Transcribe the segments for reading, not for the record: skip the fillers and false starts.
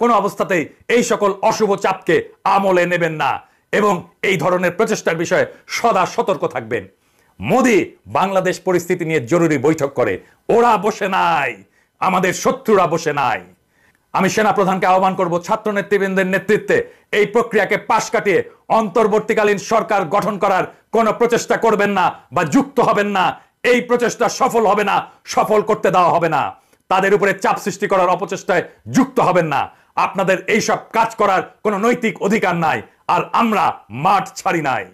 কোনো অবস্থাতেই এই সকল অশুভ চাপকে আমলে নেবেন না এবং এই ধরনের প্রচেষ্টার বিষয়ে সদা সতর্ক থাকবেন। মোদি বাংলাদেশ পরিস্থিতি নিয়ে জরুরি বৈঠক করে, ওরা বসে নাই, আমাদের শত্রুরা বসে নাই। আমি সেনাপ্রধানকে আহ্বান করব ছাত্র নেতৃবৃন্দের নেতৃত্বে এই প্রক্রিয়াকে পাশ কাটিয়ে অন্তর্বর্তীকালীন সরকার গঠন করার কোনো প্রচেষ্টা করবেন না বা যুক্ত হবেন না। এই প্রচেষ্টা সফল হবে না, সফল করতে দেওয়া হবে না। তাদের উপরে চাপ সৃষ্টি করার অপচেষ্টায় যুক্ত হবেন না। আপনাদের এইসব কাজ করার কোনো নৈতিক অধিকার নাই, আর আমরা মাঠ ছাড়ি নাই।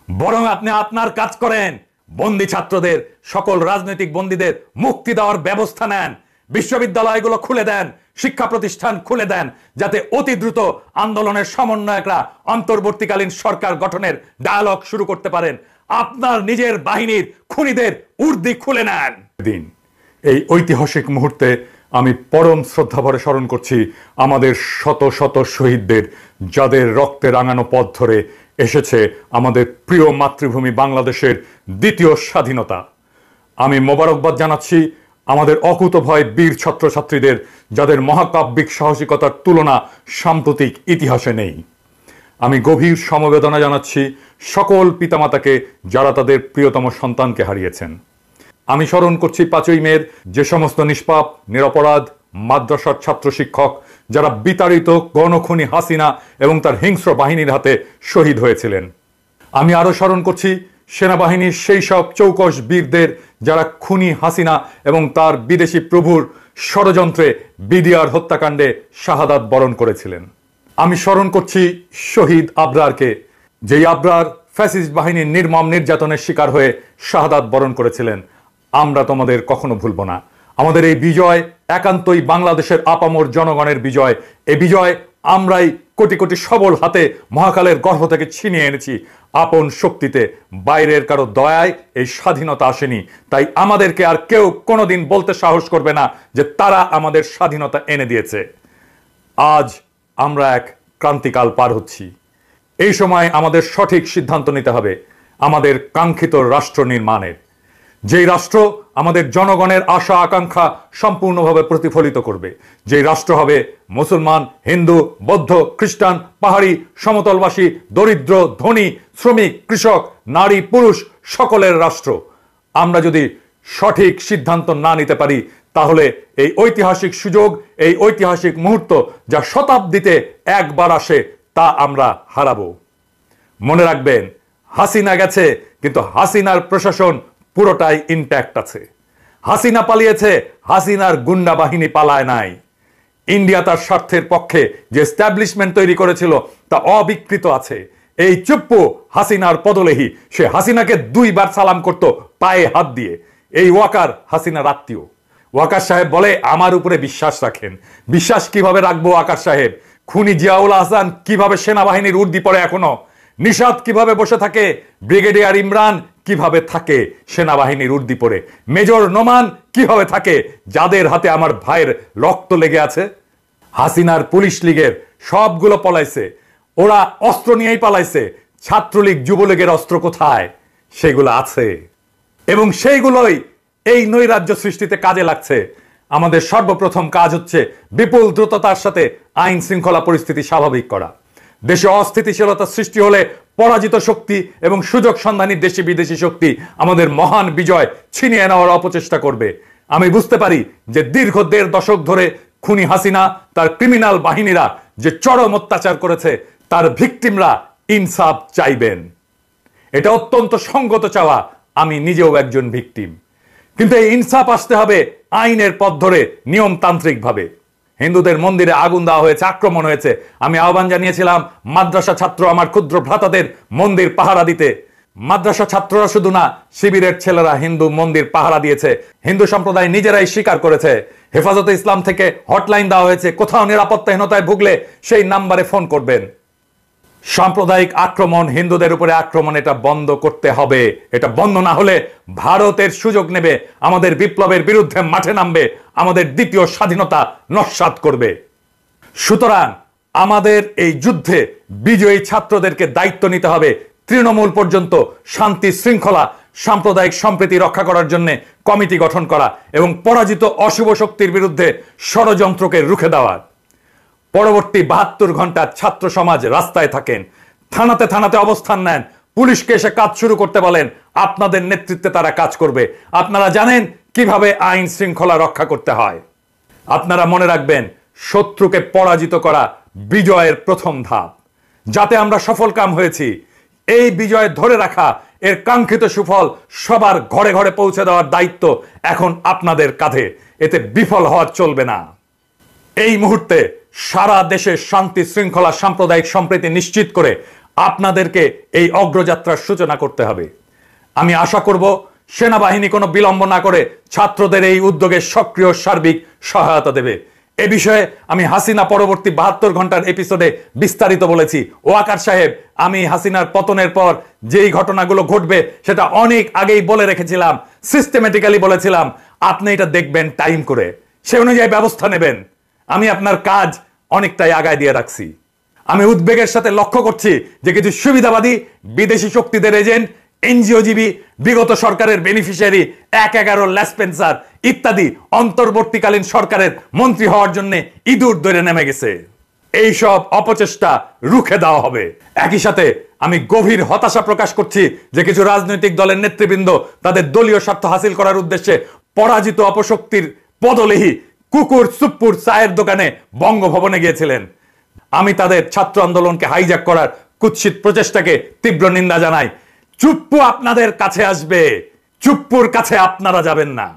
বরং আপনি আপনার কাজ করেন, বন্দী ছাত্রদের, সকল রাজনৈতিক বন্দীদের মুক্তি দেওয়ার ব্যবস্থা নেন, বিশ্ববিদ্যালয়গুলো খুলে দেন, শিক্ষা প্রতিষ্ঠান খুলে দেন, যাতে অতি দ্রুত আন্দোলনের সমন্বয়করা অন্তর্বর্তীকালীন সরকার গঠনের ডায়ালগ শুরু করতে পারেন। আপনার নিজের বাহিনীর খুনিদের উর্দি খুলে নেন। দিন এই ঐতিহাসিক মুহূর্তে আমি পরম শ্রদ্ধাভরে স্মরণ করছি আমাদের শত শত শহীদদের, যাদের রক্তে রাঙানো পথ ধরে এসেছে আমাদের প্রিয় মাতৃভূমি বাংলাদেশের দ্বিতীয় স্বাধীনতা। আমি মোবারকবাদ জানাচ্ছি আমাদের অকুতভয় বীর ছাত্রছাত্রীদের, যাদের মহাকাব্যিক সাহসিকতার তুলনা সাম্প্রতিক ইতিহাসে নেই। আমি গভীর সমবেদনা জানাচ্ছি সকল পিতামাতাকে, যারা তাদের প্রিয়তম সন্তানকে হারিয়েছেন। আমি স্মরণ করছি 5ই মের যে সমস্ত নিষ্পাপ নিরপরাধ মাদ্রাসার ছাত্র শিক্ষক, যারা বিতাড়িত গণখুনি হাসিনা এবং তার হিংস্র বাহিনীর হাতে শহীদ হয়েছিলেন। আমি আরও স্মরণ করছি সেনাবাহিনীর সেই সব চৌকস বীরদের, যারা খুনি হাসিনা এবং তার বিদেশি প্রভুর ষড়যন্ত্রে বিডিআর হত্যাকাণ্ডে শাহাদাত বরণ করেছিলেন। আমি স্মরণ করছি শহীদ আবরারকে, যেই আবরার ফ্যাসিস্ট বাহিনীর নির্মম নির্যাতনের শিকার হয়ে শাহাদাত বরণ করেছিলেন। আমরা তোমাদের কখনো ভুলব না। আমাদের এই বিজয় একান্তই বাংলাদেশের আপামর জনগণের বিজয়। এই বিজয় আমরাই কোটি কোটি সবল হাতে মহাকালের গর্ভ থেকে ছিনিয়ে এনেছি। আপন শক্তিতে, বাইরের কারো দয়ায় এই স্বাধীনতা আসেনি। তাই আমাদেরকে আর কেউ কোনোদিন বলতে সাহস করবে না যে তারা আমাদের স্বাধীনতা এনে দিয়েছে। আজ আমরা এক ক্রান্তিকাল পার হচ্ছি। এই সময় আমাদের সঠিক সিদ্ধান্ত নিতে হবে আমাদের কাঙ্ক্ষিত রাষ্ট্র নির্মাণের, যেই রাষ্ট্র আমাদের জনগণের আশা আকাঙ্ক্ষা সম্পূর্ণভাবে প্রতিফলিত করবে, যেই রাষ্ট্র হবে মুসলমান, হিন্দু, বৌদ্ধ, খ্রিস্টান, পাহাড়ি, সমতলবাসী, দরিদ্র, ধনী, শ্রমিক, কৃষক, নারী, পুরুষ সকলের রাষ্ট্র। আমরা যদি সঠিক সিদ্ধান্ত না নিতে পারি, তাহলে এই ঐতিহাসিক সুযোগ, এই ঐতিহাসিক মুহূর্ত যা শতাব্দীতে একবার আসে, তা আমরা হারাবো। মনে রাখবেন, হাসিনা গেছে, কিন্তু হাসিনার প্রশাসন পুরোটাই ইনট্যাক্ট আছে। হাসিনা পালিয়েছে, হাসিনার গুন্ডা বাহিনী পালায় নাই। ইন্ডিয়া তার স্বার্থের পক্ষে যে এস্টাবলিশমেন্ট তৈরি করেছিল তা অবিকৃত আছে। এই চুপ্পু হাসিনার পদলেহী, সে হাসিনাকে 2 বার সালাম করত পায়ে হাত দিয়ে। এই ওয়াকার হাসিনার আত্মীয়। ওয়াকার সাহেব বলে আমার উপরে বিশ্বাস রাখেন। বিশ্বাস কিভাবে রাখবো ওয়াকার সাহেব? খুনি জিয়াউল আহসান কিভাবে সেনাবাহিনীর উর্দি পড়ে এখনো? নিশাত কিভাবে বসে থাকে? ব্রিগেডিয়ার ইমরান কিভাবে থাকে সেনাবাহিনীর উর্দি পরে? মেজর নোমান কিভাবে থাকে, যাদের হাতে আমার ভাইয়ের রক্ত লেগে আছে? হাসিনার পুলিশ লীগের সবগুলো পলাইছে, ওরা অস্ত্র নিয়েই পালাইছে। ছাত্রলীগ যুবলীগের অস্ত্র কোথায়? সেগুলো আছে, এবং সেইগুলোই এই নৈরাজ্য সৃষ্টিতে কাজে লাগছে। আমাদের সর্বপ্রথম কাজ হচ্ছে বিপুল দ্রুততার সাথে আইন শৃঙ্খলা পরিস্থিতি স্বাভাবিক করা। দেশে অস্থিতিশীলতা সৃষ্টি হলে পরাজিত শক্তি এবং সুযোগ সন্ধানী দেশি বিদেশি শক্তি আমাদের মহান বিজয় ছিনিয়ে নেওয়ার অপচেষ্টা করবে। আমি বুঝতে পারি যে দীর্ঘ 1.5 দশক ধরে খুনি হাসিনা, তার ক্রিমিনাল বাহিনীরা যে চরম অত্যাচার করেছে, তার ভিকটিমরা ইনসাফ চাইবেন। এটা অত্যন্ত সঙ্গত চাওয়া। আমি নিজেও একজন ভিকটিম, কিন্তু এই ইনসাফ আসতে হবে আইনের পথ ধরে, নিয়মতান্ত্রিক ভাবে। হিন্দুদের মন্দিরে আগুন দেওয়া হয়েছে, আক্রমণ হয়েছে। আমি আহ্বান জানিয়েছিলাম মাদ্রাসা ছাত্র আমার ক্ষুদ্র ভ্রাতাদের মন্দির পাহারা দিতে। মাদ্রাসা ছাত্ররা শুধু না, শিবিরের ছেলেরা হিন্দু মন্দির পাহারা দিয়েছে। হিন্দু সম্প্রদায় নিজেরাই স্বীকার করেছে। হেফাজতে ইসলাম থেকে হটলাইন দেওয়া হয়েছে, কোথাও নিরাপত্তাহীনতায় ভুগলে সেই নাম্বারে ফোন করবেন। সাম্প্রদায়িক আক্রমণ, হিন্দুদের উপরে আক্রমণ, এটা বন্ধ করতে হবে। এটা বন্ধ না হলে ভারতের সুযোগ নেবে, আমাদের বিপ্লবের বিরুদ্ধে মাঠে নামবে, আমাদের দ্বিতীয় স্বাধীনতা নস্যাৎ করবে। সুতরাং আমাদের এই যুদ্ধে বিজয়ী ছাত্রদেরকে দায়িত্ব নিতে হবে তৃণমূল পর্যন্ত শান্তি শৃঙ্খলা সাম্প্রদায়িক সম্প্রীতি রক্ষা করার জন্য কমিটি গঠন করা এবং পরাজিত অশুভ শক্তির বিরুদ্ধে ষড়যন্ত্রকে রুখে দেওয়া। পরবর্তী 72 ঘন্টা ছাত্র সমাজ রাস্তায় থাকেন, থানাতে থানাতে অবস্থান নেন, পুলিশকে এসে কাজ শুরু করতে বলেন, আপনাদের নেতৃত্বে তারা কাজ করবে। আপনারা জানেন কিভাবে আইন শৃঙ্খলা রক্ষা করতে হয়। আপনারা মনে রাখবেন, শত্রুকে পরাজিত করা বিজয়ের প্রথম ধাপ। যাতে আমরা সফলকাম হয়েছি, এই বিজয় ধরে রাখা, এর কাঙ্ক্ষিত সুফল সবার ঘরে ঘরে পৌঁছে দেওয়ার দায়িত্ব এখন আপনাদের কাঁধে। এতে বিফল হওয়া চলবে না। এই মুহূর্তে সারা দেশে শান্তি শৃঙ্খলা সাম্প্রদায়িক সম্প্রীতি নিশ্চিত করে আপনাদেরকে এই অগ্রযাত্রার সূচনা করতে হবে। আমি আশা করব সেনাবাহিনী কোনো বিলম্ব না করে ছাত্রদের এই উদ্যোগে সক্রিয় সার্বিক সহায়তা দেবে। এ বিষয়ে আমি হাসিনা পরবর্তী 72 ঘন্টার এপিসোডে বিস্তারিত বলেছি। ওয়াকার সাহেব, আমি হাসিনার পতনের পর যেই ঘটনাগুলো ঘটবে সেটা অনেক আগেই বলে রেখেছিলাম, সিস্টেমেটিক্যালি বলেছিলাম। আপনি এটা দেখবেন টাইম করে, সে অনুযায়ী ব্যবস্থা নেবেন। আমি আপনার কাজ অনেকটাই আগায় দিয়ে রাখছি। আমি উদ্বেগের সাথে লক্ষ্য করছি যে কিছু সুবিধাবাদী বিদেশি শক্তিদের এজেন্ট, এনজিওজীবী, বিগত সরকারের বেনিফিশিয়ারি, 1/11 ল্যাসপেন্সার ইত্যাদি অন্তর্বর্তীকালীন সরকারের মন্ত্রী হওয়ার জন্য ইঁদুর দৌড়ে নেমে গেছে। এই সব অপচেষ্টা রুখে দেওয়া হবে। একই সাথে আমি গভীর হতাশা প্রকাশ করছি যে কিছু রাজনৈতিক দলের নেতৃবৃন্দ তাদের দলীয় স্বার্থ হাসিল করার উদ্দেশ্যে পরাজিত অপশক্তির পদলেহী কুকুর সুপ্পুর চায়ের দোকানে বঙ্গভবনে গিয়েছিলেন। আমি তাদের ছাত্র আন্দোলনকে হাইজ্যাক করার কুৎসিত প্রচেষ্টাকে তীব্র নিন্দা জানাই। চুপ্পু আপনাদের কাছে আসবে, চুপ্পুর কাছে আপনারা যাবেন না।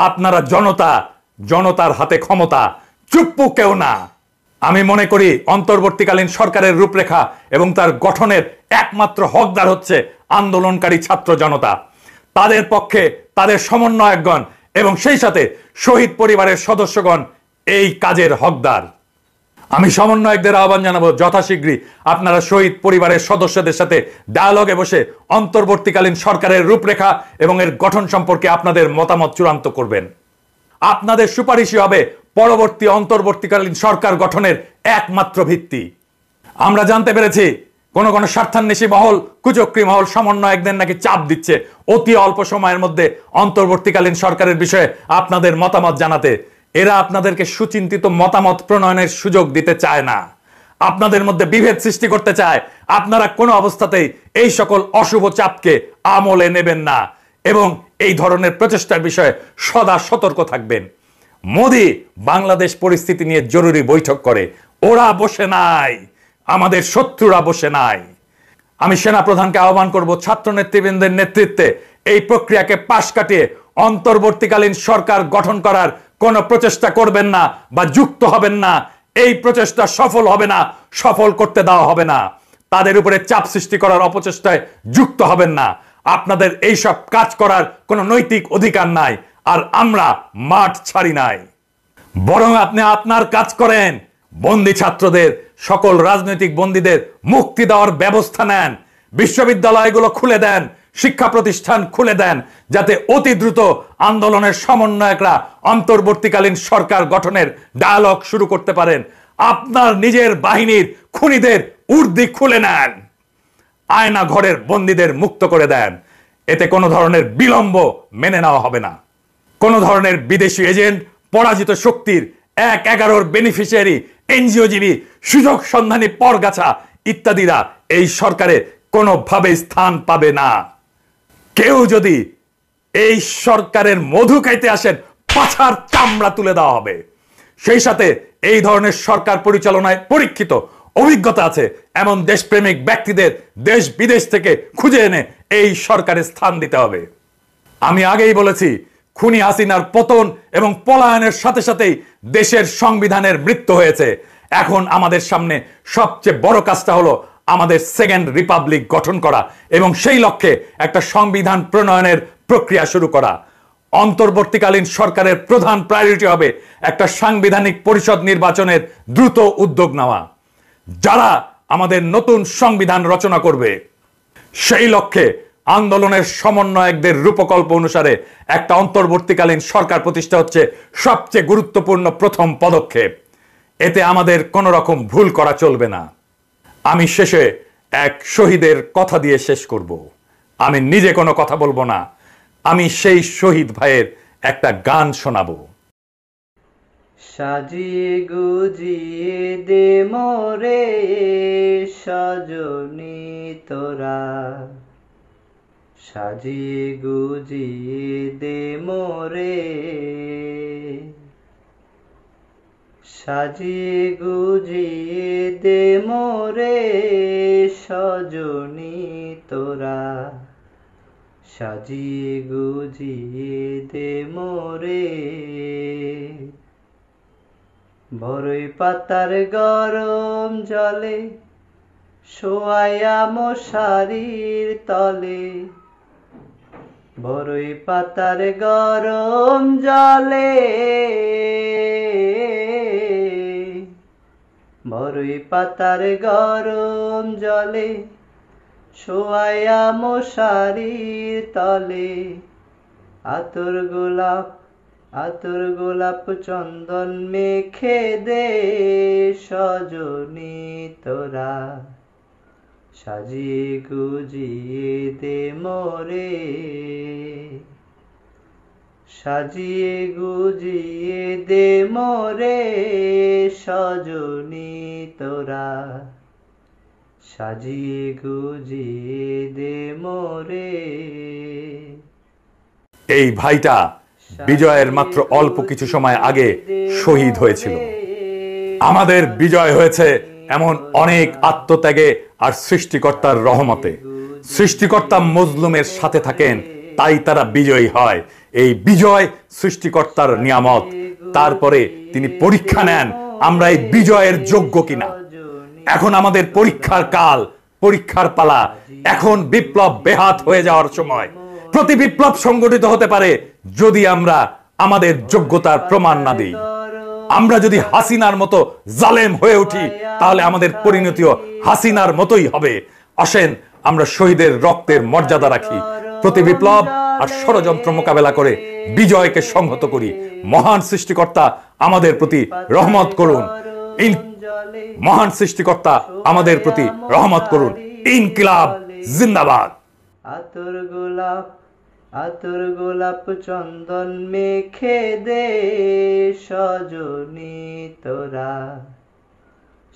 আপনারা জনতা, জনতার হাতে ক্ষমতা, চুপ্পু কেউ না। আমি মনে করি অন্তর্বর্তীকালীন সরকারের রূপরেখা এবং তার গঠনের একমাত্র হকদার হচ্ছে আন্দোলনকারী ছাত্র জনতা, তাদের পক্ষে তাদের সমন্বয়কগণ এবং সেই সাথে শহীদ পরিবারের সদস্যগণ এই কাজের হকদার। আমি সমন্বয়কদের আহ্বান জানাবো, যথাশীঘ্রই আপনারা শহীদ পরিবারের সদস্যদের সাথে ডায়ালগে বসে অন্তর্বর্তীকালীন সরকারের রূপরেখা এবং এর গঠন সম্পর্কে আপনাদের মতামত চূড়ান্ত করবেন। আপনাদের সুপারিশই হবে পরবর্তী অন্তর্বর্তীকালীন সরকার গঠনের একমাত্র ভিত্তি। আমরা জানতে পেরেছি কোন কোন স্বার্থান্বেষী মহল, কুচক্রী মহল সমন্বয়কদের নাকি চাপ দিচ্ছে অতি অল্প সময়ের মধ্যে অন্তর্বর্তীকালীন সরকারের বিষয়ে আপনাদের মতামত জানাতে। এরা আপনাদেরকে সুচিন্তিত মতামত প্রণয়নের সুযোগ দিতে চায় না, আপনাদের মধ্যে বিভেদ সৃষ্টি করতে চায়। আপনারা কোনো অবস্থাতেই এই সকল অশুভ চাপকে আমলে নেবেন না এবং এই ধরনের প্রচেষ্টার বিষয়ে সদা সতর্ক থাকবেন। মোদি বাংলাদেশ পরিস্থিতি নিয়ে জরুরি বৈঠক করে, ওরা বসে নাই, আমাদের শত্রুরা বসে নাই। আমি সেনাপ্রধানকে আহ্বান করব, ছাত্র নেতৃবৃন্দের নেতৃত্বে এই প্রক্রিয়াকে পাশ কাটিয়ে অন্তর্বর্তীকালীন সরকার গঠন করার কোনো প্রচেষ্টা করবেন না বা যুক্ত হবেন না। এই প্রচেষ্টা সফল হবে না, সফল করতে দেওয়া হবে না। তাদের উপরে চাপ সৃষ্টি করার অপচেষ্টায় যুক্ত হবেন না। আপনাদের এই সব কাজ করার কোনো নৈতিক অধিকার নাই, আর আমরা মাঠ ছাড়ি নাই। বরং আপনি আপনার কাজ করেন, বন্দী ছাত্রদের, সকল রাজনৈতিক বন্দীদের মুক্তি দেওয়ার ব্যবস্থা নেন, বিশ্ববিদ্যালয়গুলো খুলে দেন, শিক্ষা প্রতিষ্ঠান খুলে দেন, যাতে অতি দ্রুত আন্দোলনের সমন্বয়করা অন্তর্বর্তীকালীন সরকার গঠনের ডায়ালগ শুরু করতে পারেন। আপনার নিজের বাহিনীর খুনিদের উর্দি খুলে নেন, আয়না ঘরের বন্দীদের মুক্ত করে দেন। এতে কোনো ধরনের বিলম্ব মেনে নেওয়া হবে না। কোনো ধরনের বিদেশি এজেন্ট, পরাজিত শক্তির 1/11 বেনিফিশিয়ারি, এনজিওজীবী, সুযোগ সন্ধানী পরগাছা ইত্যাদিরা এই সরকারে কোনোভাবে স্থান পাবে না। কেউ যদি এই সরকারের মধু খাইতে আসেন, পাছার চামড়া তুলে দেওয়া হবে। সেই সাথে এই ধরনের সরকার পরিচালনায় পরীক্ষিত অভিজ্ঞতা আছে এমন দেশপ্রেমিক ব্যক্তিদের দেশ বিদেশ থেকে খুঁজে এনে এই সরকারে স্থান দিতে হবে। আমি আগেই বলেছি, খুনি হাসিনার পতন এবং পলায়নের সাথে সাথেই দেশের সংবিধানের মৃত্যু হয়েছে। এখন আমাদের সামনে সবচেয়ে বড় কাজটা হলো আমাদের সেকেন্ড রিপাবলিক গঠন করা এবং সেই লক্ষ্যে একটা সংবিধান প্রণয়নের প্রক্রিয়া শুরু করা। অন্তর্বর্তীকালীন সরকারের প্রধান প্রায়োরিটি হবে একটা সাংবিধানিক পরিষদ নির্বাচনের দ্রুত উদ্যোগ নেওয়া, যারা আমাদের নতুন সংবিধান রচনা করবে। সেই লক্ষ্যে আন্দোলনের সমন্বয়কদের রূপকল্প অনুসারে একটা অন্তর্বর্তীকালীন সরকার প্রতিষ্ঠা হচ্ছে সবচেয়ে গুরুত্বপূর্ণ প্রথম পদক্ষেপ। এতে আমাদের কোনো রকম ভুল করা চলবে না। আমি শেষে এক শহীদের কথা দিয়ে শেষ করব। আমি নিজে কোনো কথা বলবো না, আমি সেই শহীদ ভাইয়ের একটা গান শোনাবো। সাজিয়ে গুজিয়ে দে মোরে সজনী তোরা, সাজিয়ে গুজিয়ে দে মোরে, সাজিয়ে গুজিয়ে দে মোরে সজনী তোরা, সাজিয়ে গুজিয়ে দে মোরে। বরই পাতার গরম জলে শোয়ায়া মশারির তলে, বরই পাতার গরম জলে, বরই পাতার গরম জলে শোয়ায়া মশারির তলে, আতর গোলাপ আতর গোলাপ চন্দন মেখে দে সজনী তোরা, সাজিয়ে গুজিয়ে দে মোরে, সাজিয়ে গুজিয়ে দে মোরে সজনী তোরা, সাজিয়ে গুজিয়ে দে মোরে। এই ভাইটা বিজয়ের মাত্র অল্প কিছু সময় আগে শহীদ হয়েছিল। আমাদের বিজয় হয়েছে এমন অনেক আত্মত্যাগে আর সৃষ্টিকর্তার রহমতে। সৃষ্টিকর্তা মজলুমের সাথে থাকেন, তাই তারা বিজয়ী হয়। এই বিজয় সৃষ্টিকর্তার নিয়ামত। তারপরে তিনি পরীক্ষা নেন আমরা এই বিজয়ের যোগ্য কিনা। এখন আমাদের পরীক্ষার কাল, পরীক্ষার পালা। এখন বিপ্লব বেহাত হয়ে যাওয়ার সময়। প্রতি বিপ্লব সংগঠিত হতে পারে যদি আমরা আমাদের যোগ্যতার প্রমাণ না দিই। আমরা যদি হাসিনার মতো জালেম হয়ে উঠি তাহলে আমাদের পরিণতিও হাসিনার মতোই হবে। আসেন আমরা শহীদের রক্তের মর্যাদা রাখি, প্রতি বিপ্লব আর ষড়যন্ত্র মোকাবেলা করে বিজয়কে সংহত করি। মহান সৃষ্টিকর্তা আমাদের প্রতি রহমত করুন। মহান সৃষ্টিকর্তা আমাদের প্রতি রহমত করুন। ইনকিলাব জিন্দাবাদ। আতর গোলাপ চন্দন মেখে দে সজনী তোরা,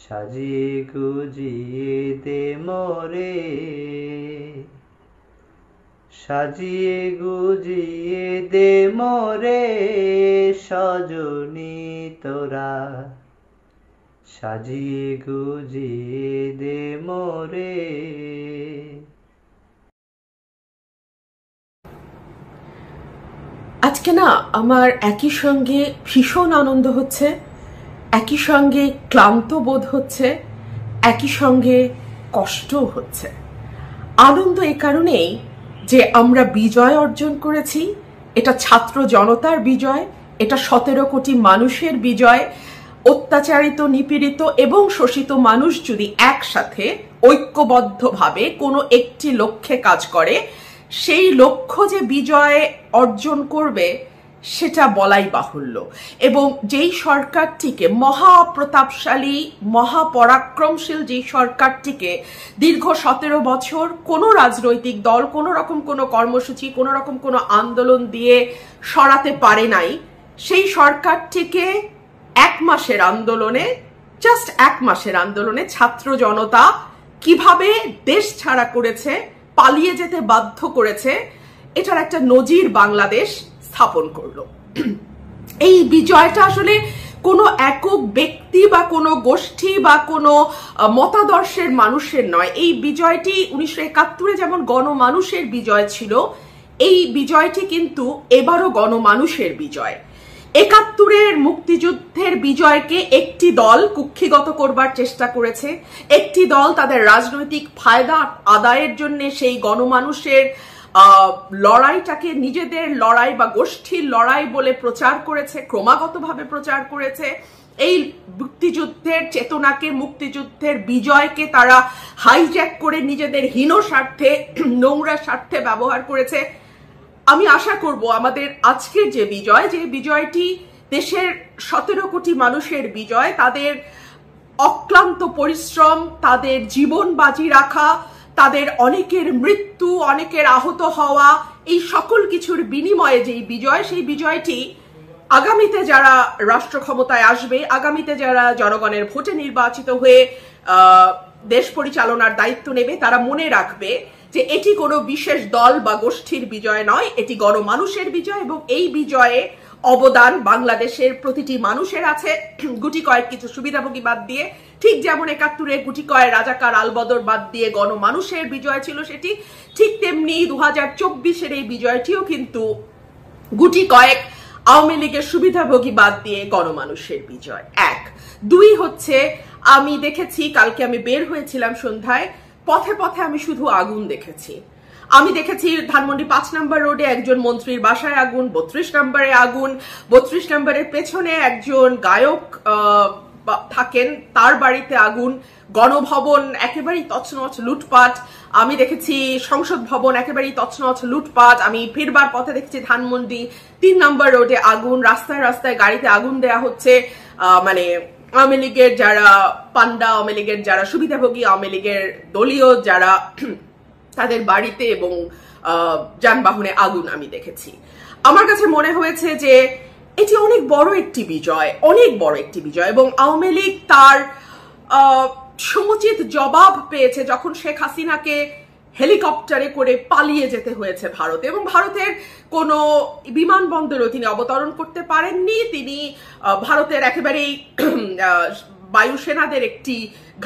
সাজিয়ে গুজিয়ে দে মোরে, সাজিয়ে গুজিয়ে দে মোরে সজনী তোরা, সাজিয়ে গুজিয়ে দে মোরে। আজকে না আমার একই সঙ্গে ভীষণ আনন্দ হচ্ছে, একই সঙ্গে ক্লান্ত বোধ হচ্ছে, একই সঙ্গে কষ্টও হচ্ছে। আনন্দ এ কারণেই যে আমরা বিজয় অর্জন করেছি। এটা ছাত্র জনতার বিজয়, এটা 17 কোটি মানুষের বিজয়। অত্যাচারিত, নিপীড়িত এবং শোষিত মানুষ যদি একসাথে ঐক্যবদ্ধভাবে কোনো একটি লক্ষ্যে কাজ করে, সেই লক্ষ্য যে বিজয় অর্জন করবে সেটা বলাই বাহুল্য। এবং যেই সরকারটিকে, মহাপ্রতাপশালী মহাপরাক্রমশীল যেই সরকারটিকে দীর্ঘ 17 বছর কোনো রাজনৈতিক দল কোনো রকম কোনো কর্মসূচি, কোনো রকম কোনো আন্দোলন দিয়ে সরাতে পারে নাই, সেই সরকারটিকে 1 মাসের আন্দোলনে, জাস্ট 1 মাসের আন্দোলনে ছাত্র জনতা কিভাবে দেশ ছাড়া করেছে, পালিয়ে যেতে বাধ্য করেছে, এটার একটা নজির বাংলাদেশ স্থাপন করলো। এই বিজয়টা আসলে কোনো একক ব্যক্তি বা কোনো গোষ্ঠী বা কোনো মতাদর্শের মানুষের নয়। এই বিজয়টি 1971-এ যেমন গণমানুষের বিজয় ছিল, এই বিজয়টি কিন্তু এবারও গণমানুষের বিজয়। 71-এর মুক্তিযুদ্ধের বিজয়কে একটি দল কুক্ষিগত করবার চেষ্টা করেছে, একটি দল তাদের রাজনৈতিক ফায়দা আদায়ের জন্য সেই গণমানুষের লড়াইটাকে নিজেদের লড়াই বা গোষ্ঠীর লড়াই বলে প্রচার করেছে, ক্রমাগতভাবে প্রচার করেছে। এই মুক্তিযুদ্ধের চেতনাকে, মুক্তিযুদ্ধের বিজয়কে তারা হাইজ্যাক করে নিজেদের হীন স্বার্থে, নোংরা স্বার্থে ব্যবহার করেছে। আমি আশা করব আমাদের আজকের যে বিজয়, যে বিজয়টি দেশের 17 কোটি মানুষের বিজয়, তাদের অক্লান্ত পরিশ্রম, তাদের জীবন বাজি রাখা, তাদের অনেকের মৃত্যু, অনেকের আহত হওয়া, এই সকল কিছুর বিনিময়ে যেই বিজয়, সেই বিজয়টি আগামীতে যারা রাষ্ট্র ক্ষমতায় আসবে, আগামীতে যারা জনগণের ভোটে নির্বাচিত হয়ে দেশ পরিচালনার দায়িত্ব নেবে, তারা মনে রাখবে যে এটি কোনো বিশেষ দল বা গোষ্ঠীর বিজয় নয়, এটি গণমানুষের বিজয়, এবং এই বিজয়ে অবদান বাংলাদেশের প্রতিটি মানুষের আছে, গুটি কয়েক কিছু সুবিধাভোগী বাদ দিয়ে। ঠিক যেমন ৭১-এ গুটি কয়েক রাজাকার আলবদর বাদ দিয়ে গণমানুষের বিজয় ছিল সেটি, ঠিক তেমনি ২০২৪-এর এই বিজয়টিও কিন্তু গুটি কয়েক আওয়ামী লীগের সুবিধাভোগী বাদ দিয়ে গণমানুষের বিজয়। ১। ২ হচ্ছে, আমি দেখেছি, কালকে আমি বের হয়েছিলাম সন্ধ্যায়, পথে পথে আমি শুধু আগুন দেখেছি। আমি দেখেছি ধানমন্ডি ৫ নম্বর রোডে একজন মন্ত্রীর বাসায় আগুন, ৩২ নম্বরে আগুন, ৩২ নম্বরের পেছনে একজন গায়ক থাকেন, তার বাড়িতে আগুন, গণভবন একেবারেই তছনছ লুটপাট, আমি দেখেছি সংসদ ভবন একেবারেই তছনছ লুটপাট, আমি ফিরবার পথে দেখেছি ধানমন্ডি ৩ নম্বর রোডে আগুন, রাস্তায় রাস্তায় গাড়িতে আগুন দেয়া হচ্ছে। মানে আওয়ামী লীগের যারা পান্ডা, আওয়ামী লীগের যারা সুবিধাভোগী, আওয়ামী লীগের দলীয় যারা, তাদের বাড়িতে এবং যানবাহনে আগুন আমি দেখেছি। আমার কাছে মনে হয়েছে যে এটি অনেক বড় একটি বিজয়, অনেক বড় একটি বিজয়, এবং আওয়ামী লীগ তার সমুচিত জবাব পেয়েছে যখন শেখ হাসিনাকে হেলিকপ্টারে করে পালিয়ে যেতে হয়েছে ভারতে, এবং ভারতের কোনো বিমানবন্দরেও তিনি অবতরণ করতে পারেননি। তিনি ভারতের একেবারেই বায়ুসেনাদের একটি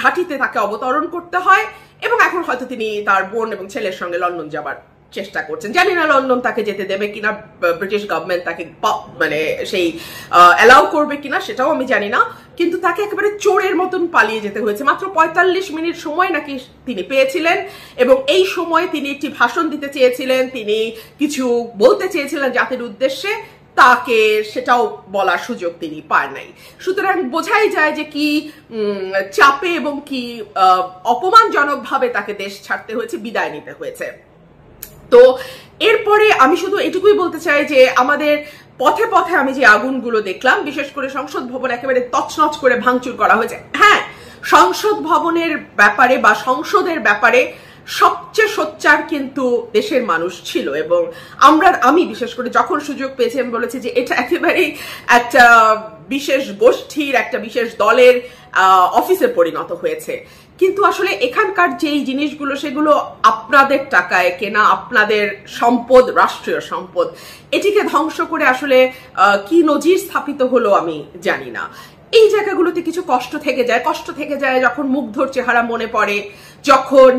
ঘাঁটিতে তাকে অবতরণ করতে হয়, এবং এখন হয়তো তিনি তার বোন এবং ছেলের সঙ্গে লন্ডন যাবার চেষ্টা করছেন। জানি না লন্ডন তাকে যেতে দেবে কিনা, ব্রিটিশ গভর্নমেন্ট তাকে মানে সেই অ্যালাউ করবে কিনা সেটাও আমি জানি না, কিন্তু তাকে একেবারে চোরের মতন পালিয়ে যেতে হয়েছে। মাত্র ৪৫ মিনিট সময় নাকি তিনি পেয়েছিলেন, এবং এই সময় তিনি একটি ভাষণ দিতে চেয়েছিলেন, তিনি কিছু বলতে চেয়েছিলেন জাতির উদ্দেশ্যে, তাকে সেটাও বলার সুযোগ তিনি পায় নাই। সুতরাং বোঝাই যায় যে কি চাপে এবং কি অপমানজনক ভাবে তাকে দেশ ছাড়তে হয়েছে, বিদায় নিতে হয়েছে। তো এরপরে আমি শুধু এটুকুই বলতে চাই যে আমাদের পথে পথে আমি যে আগুনগুলো দেখলাম, বিশেষ করে সংসদ ভবন একেবারে তছনছ করে ভাঙচুর করা হয়েছে। হ্যাঁ, সংসদ ভবনের ব্যাপারে বা সংসদের ব্যাপারে সবচেয়ে সোচ্চার কিন্তু দেশের মানুষ ছিল, এবং আমি বিশেষ করে যখন সুযোগ পেয়েছি আমি বলেছি যে এটা একেবারেই একটা বিশেষ গোষ্ঠীর, একটা বিশেষ দলের অফিসে পরিণত হয়েছে। কিন্তু আসলে এখানকার যেই জিনিসগুলো সেগুলো আপনাদের টাকায় কেনা, আপনাদের সম্পদ, রাষ্ট্রীয় সম্পদ, এটিকে ধ্বংস করে আসলে কি নজির স্থাপিত হলো আমি জানি না। এই জায়গাগুলোতে কিছু কষ্ট থেকে যায় যখন মুগ্ধর চেহারা মনে পড়ে, যখন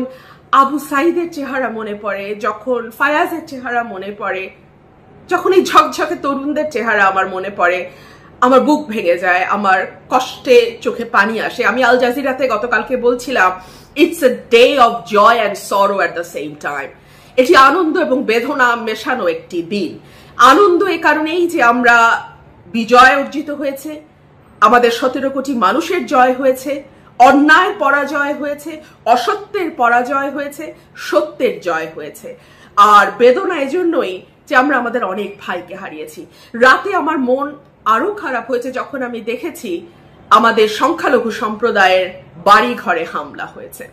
আবু সাইদের চেহারা মনে পড়ে, যখন ফায়াজের চেহারা মনে পড়ে, যখন এই ঝকঝকে তরুণদের চেহারা আমার মনে পড়ে, আমার বুক ভেঙে যায়, আমার কষ্টে চোখে পানি আসে। আমি আল জাজিরাতে গতকালকে বলছিলাম, it's a day of joy and sorrow at the same time. এটি আনন্দ এবং বেদনা মেশানো একটি দিন। আনন্দ এ কারণেই যে আমরা বিজয় অর্জিত হয়েছে, আমাদের ১৭ কোটি মানুষের জয় হয়েছে, অন্যায়ের পরাজয় হয়েছে, অসত্যের পরাজয় হয়েছে, সত্যের জয় হয়েছে। আর বেদনা এজন্যই যে আমরা আমাদের অনেক ভাইকে হারিয়েছি। রাতে আমার মন আরো খারাপ হয়েছে যখন আমি দেখেছি আমাদের সংখ্যালঘু সম্প্রদায়ের বাড়ি ঘরে হামলা হয়েছে।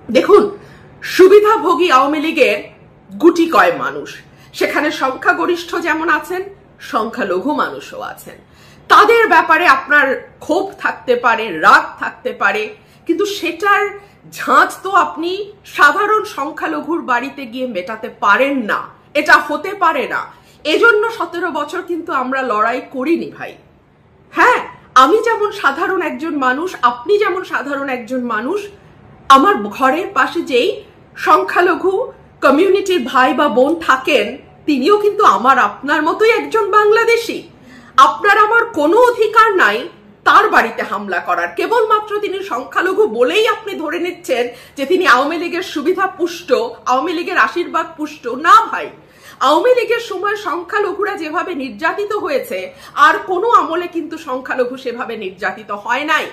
দেখুন, সুবিধাভোগী আওয়ামী লীগের গুটি কয় মানুষ, সেখানে সংখ্যাগরিষ্ঠ যেমন আছেন, সংখ্যালঘু মানুষও আছেন। তাদের ব্যাপারে আপনার ক্ষোভ থাকতে পারে, রাগ থাকতে পারে, কিন্তু সেটার ঝাঁজ তো আপনি সাধারণ সংখ্যালঘুর বাড়িতে গিয়ে মেটাতে পারেন না, এটা হতে পারে না। এজন্য ১৭ বছর কিন্তু আমরা লড়াই করিনি ভাই। হ্যাঁ, আমি যেমন সাধারণ একজন মানুষ, আপনি যেমন সাধারণ একজন মানুষ, আমার ঘরের পাশে যেই সংখ্যালঘু কমিউনিটির ভাই বা বোন থাকেন, তিনিও কিন্তু আমার আপনার মতোই একজন বাংলাদেশি। আপনার আমার কোনো অধিকার নাই তার বাড়িতে হামলা করার। কেবলমাত্র তিনি সংখ্যালঘু বলেই আপনি ধরে নিচ্ছেন যে তিনি আওয়ামী লীগের সুবিধা পুষ্ট, আওয়ামী লীগের আশীর্বাদ পুষ্ট। না ভাই, আওয়ামী লীগের সময় সংখ্যালঘুরা যেভাবে নির্যাতিত হয়েছে, আর কোনো আমলে কিন্তু সংখ্যালঘু সেভাবে নির্যাতিত হয় নাই।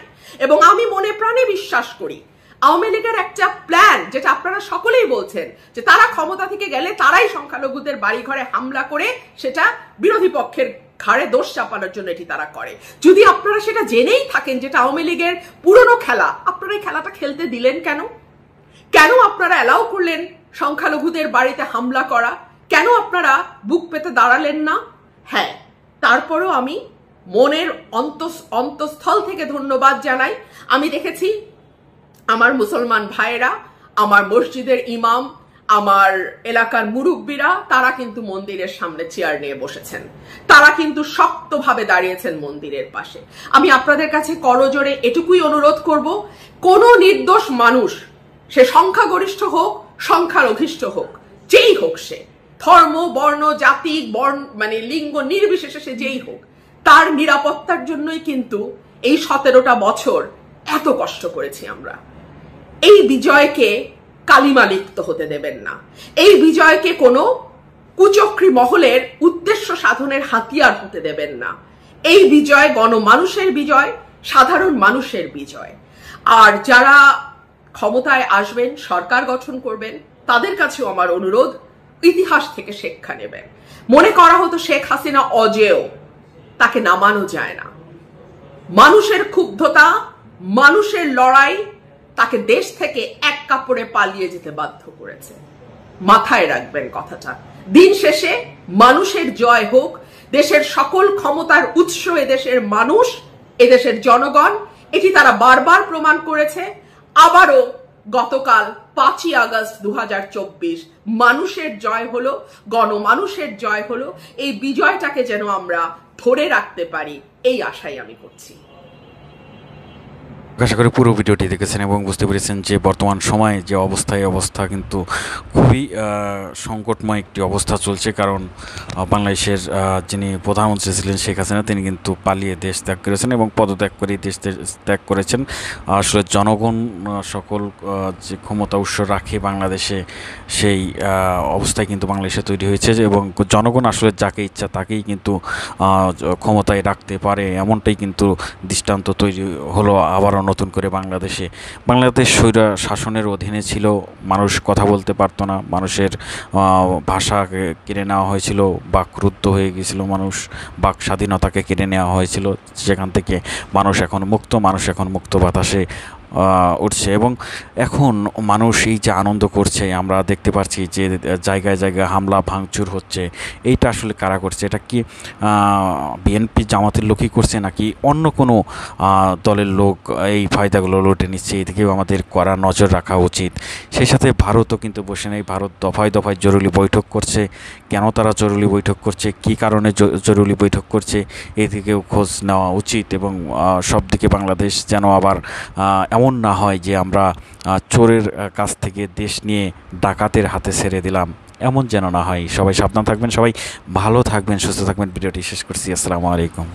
এবং আমি মনে প্রাণে বিশ্বাস করি আওয়ামী লীগের একটা প্ল্যান, যেটা আপনারা সকলেই বলছেন যে তারা ক্ষমতা থেকে গেলে তারাই সংখ্যালঘুদের বাড়ি ঘরে হামলা করে সেটা বিরোধী পক্ষের ঘাড়ে দোষ চাপানোর জন্য এটি তারা করে। যদি আপনারা সেটা জেনেই থাকেন যেটা আওয়ামী লীগের পুরনো খেলা, আপনারা এই খেলাটা খেলতে দিলেন কেন? কেন আপনারা অ্যালাউ করলেন সংখ্যালঘুদের বাড়িতে হামলা করা? কেন আপনারা বুক পেতে দাঁড়ালেন না? হ্যাঁ, তারপরেও আমি মনের অন্তঃস্থল থেকে ধন্যবাদ জানাই। আমি দেখেছি আমার মুসলমান ভাইয়েরা, আমার মসজিদের ইমাম, আমার এলাকার মুরব্বীরা, তারা কিন্তু মন্দিরের সামনে চেয়ার নিয়ে বসেছেন, তারা কিন্তু শক্তভাবে দাঁড়িয়েছেন মন্দিরের পাশে। আমি আপনাদের কাছে করজোড়ে এটুকুই অনুরোধ করব, কোনো নির্দোষ মানুষ, সে সংখ্যাগরিষ্ঠ হোক সংখ্যালঘিষ্ঠ হোক, যেই হোক, সে ধর্ম বর্ণ জাতি মানে লিঙ্গ নির্বিশেষে সে যেই হোক, তার নিরাপত্তার জন্যই কিন্তু এই 17টা বছর এত কষ্ট করেছি আমরা। এই বিজয়কে কালিমা লিপ্ত হতে দেবেন না, এই বিজয়কে কোনো কুচক্রী মহলের উদ্দেশ্য সাধনের হাতিয়ার হতে দেবেন না। এই বিজয় গণমানুষের বিজয়, সাধারণ মানুষের বিজয়। আর যারা ক্ষমতায় আসবেন, সরকার গঠন করবেন, তাদের কাছেও আমার অনুরোধ, ইতিহাস থেকে শিক্ষা নেবেন। মনে করা হতো শেখ হাসিনা অজেয়, তাকে নামানো যায় না। মানুষের ক্ষুব্ধতা, মানুষের লড়াই তাকে দেশ থেকে এক কাপড়ে পালিয়ে যেতে বাধ্য করেছে। মাথায় রাখবেন কথাটা। দিন শেষে মানুষের জয় হোক। দেশের সকল ক্ষমতার উৎস এদেশের মানুষ, এদেশের জনগণ, এটি তারা বারবার প্রমাণ করেছে। আবারও গতকাল 5ই আগস্ট 2024 মানুষের জয় হলো, গণমানুষের জয় হলো। এই বিজয়টাকে যেন আমরা ধরে রাখতে পারি, এই আশাই আমি করছি। আশা করি পুরো ভিডিওটি দেখেছেন এবং বুঝতে পেরেছেন যে বর্তমান সময়ে যে অবস্থা কিন্তু খুবই সংকটময় একটি অবস্থা চলছে। কারণ বাংলাদেশের যিনি প্রধানমন্ত্রী ছিলেন শেখ হাসিনা, তিনি কিন্তু পালিয়ে দেশ ত্যাগ করেছেন এবং পদত্যাগ করে দেশ ত্যাগ করেছেন। আসলে জনগণ সকল যে ক্ষমতা উৎস রাখে বাংলাদেশে, সেই অবস্থায় কিন্তু বাংলাদেশে তৈরি হয়েছে এবং জনগণ আসলে যাকে ইচ্ছা তাকেই কিন্তু ক্ষমতায় রাখতে পারে, এমনটাই কিন্তু দৃষ্টান্ত তৈরি হলো আবারও নতুন করে বাংলাদেশে। বাংলাদেশ স্বৈর শাসনের অধীনে ছিল, মানুষ কথা বলতে পারতো না, মানুষের ভাষা কেড়ে নেওয়া হয়েছিল, বাকরুদ্ধ হয়ে গিয়েছিল মানুষ, বাক স্বাধীনতাকে কেড়ে নেওয়া হয়েছিল। যেখান থেকে মানুষ এখন মুক্ত বাতাসে উঠছে এবং এখন মানুষ এই যে আনন্দ করছে, আমরা দেখতে পাচ্ছি যে জায়গায় জায়গায় হামলা ভাঙচুর হচ্ছে। এইটা আসলে কারা করছে? এটা কি বিএনপি জামাতের লোকই করছে নাকি অন্য কোনো দলের লোক এই ফায়দাগুলো লুটে নিচ্ছে? এদিকেও আমাদের কড়া নজর রাখা উচিত। সেই সাথে ভারতও কিন্তু বসে নেই, ভারত দফায় দফায় জরুরি বৈঠক করছে। কেন তারা জরুরি বৈঠক করছে, কী কারণে জরুরি বৈঠক করছে, এদিকেও খোঁজ নেওয়া উচিত এবং সব দিকে বাংলাদেশ যেন আবার এমন না হয় যে আমরা চোরের কাছ থেকে দেশ নিয়ে ডাকাতের হাতে ছেড়ে দিলাম, এমন যেন না হয়। সবাই সাবধান থাকবেন, সবাই ভালো থাকবেন, সুস্থ থাকবেন। ভিডিওটি শেষ করছি। আসসালামু আলাইকুম।